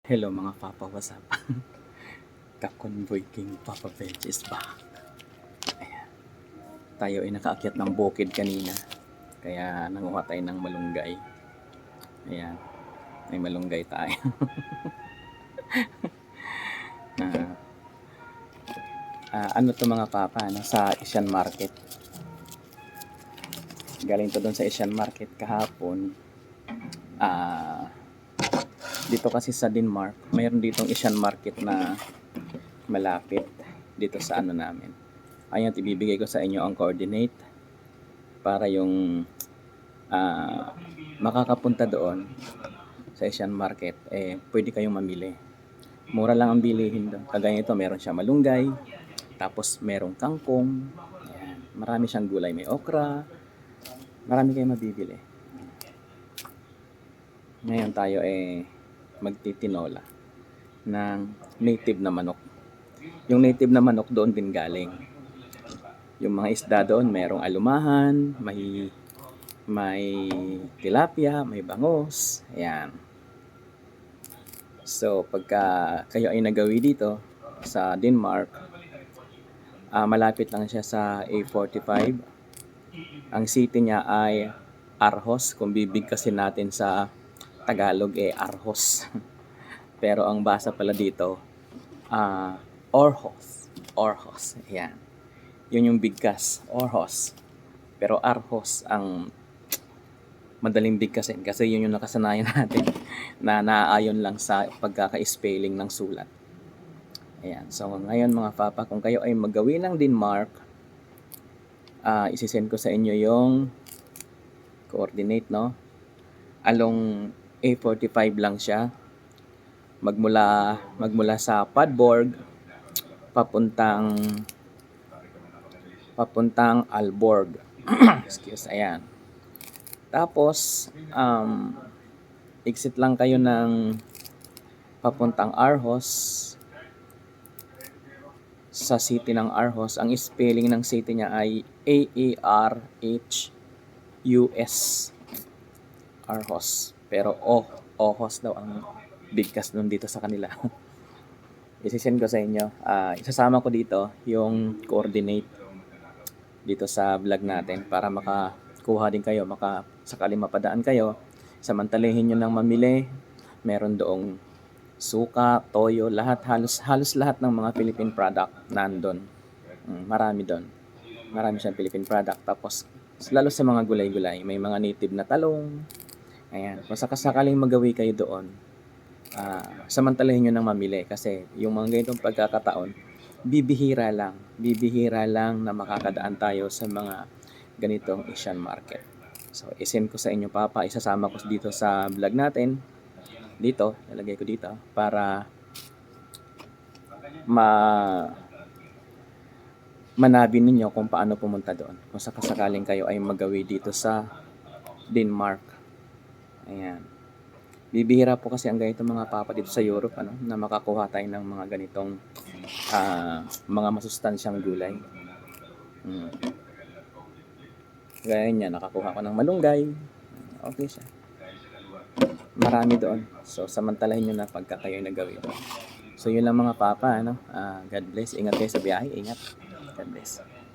Hello mga Papa, what's up? Ka-Convoy King Papa Veg is back. Ayan. Tayo ay nakaakyat ng bukid kanina. Kaya nanguha tayo ng malunggay. Ayan. May malunggay tayo. Ano to mga Papa? Sa Asian Market. Galing to doon sa Asian Market kahapon. Dito kasi sa Denmark, mayroon ditong Asian Market na malapit dito sa ano namin. Ayun, ibibigay ko sa inyo ang coordinate para yung makakapunta doon sa Asian Market, pwede kayong mamili. Mura lang ang bilihin doon. Kagaya ito, meron siya malunggay, tapos merong kangkong, ayan, marami siyang gulay, may okra, marami kayong mabibili. Ngayon tayo magtitinola ng native na manok. Yung native na manok doon din galing. Yung mga isda doon, merong alumahan, may tilapia, may bangos. Ayan. So, pagka kayo ay nagawi dito sa Denmark, malapit lang siya sa A45. Ang city niya ay Aarhus. Kung bibigkasin natin sa Tagalog, Aarhus. Pero ang basa pala dito, Aarhus. Aarhus. Ayan. Yun yung bigkas, Aarhus. Pero Aarhus ang madaling bigkasin kasi yun yung nakasanayan natin na naaayon lang sa pagkaka-spelling ng sulat. Ayan. So ngayon mga Papa, kung kayo ay magawin ng Denmark, isisend ko sa inyo yung coordinate, no? Along A45 lang siya. Magmula sa Padborg papuntang Aalborg. Excuse, ayan. Tapos exit lang kayo ng papuntang Aarhus. Sa city ng Aarhus, ang spelling ng city niya ay Aarhus. Aarhus. Pero Ohos daw ang bigkas nun dito sa kanila. Isisend ko sa inyo. Isasama ko dito yung coordinate dito sa vlog natin para makakuha din kayo, sakali mapadaan kayo, samantalahin nyo ng mamili. Meron doong suka, toyo, halos lahat ng mga Philippine product nandun. Marami doon. Marami siyang Philippine product. Tapos, lalo sa mga gulay-gulay, may mga native na talong. Ayan. Kung sakaling magawi kayo doon, samantalahin nyo ng mamili kasi yung mga ganitong pagkakataon, bibihira lang na makakadaan tayo sa mga ganitong Asian Market. So, isend ko sa inyo Papa, isasama ko dito sa vlog natin. Dito, nalagay ko dito para manabi ninyo kung paano pumunta doon. Kung sakaling kayo ay magawi dito sa Denmark. Ayan. Bibihira po kasi ang ganito mga Papa dito sa Europe, na makakuha tayo ng mga ganitong mga masustansyang gulay. Gaya niya, nakakuha ko ng malunggay. Okay siya. Marami doon. So, samantalahin nyo na pagka kayo nagawin. So, yun lang mga Papa. God bless. Ingat kayo sa biyahe. Ingat. God bless.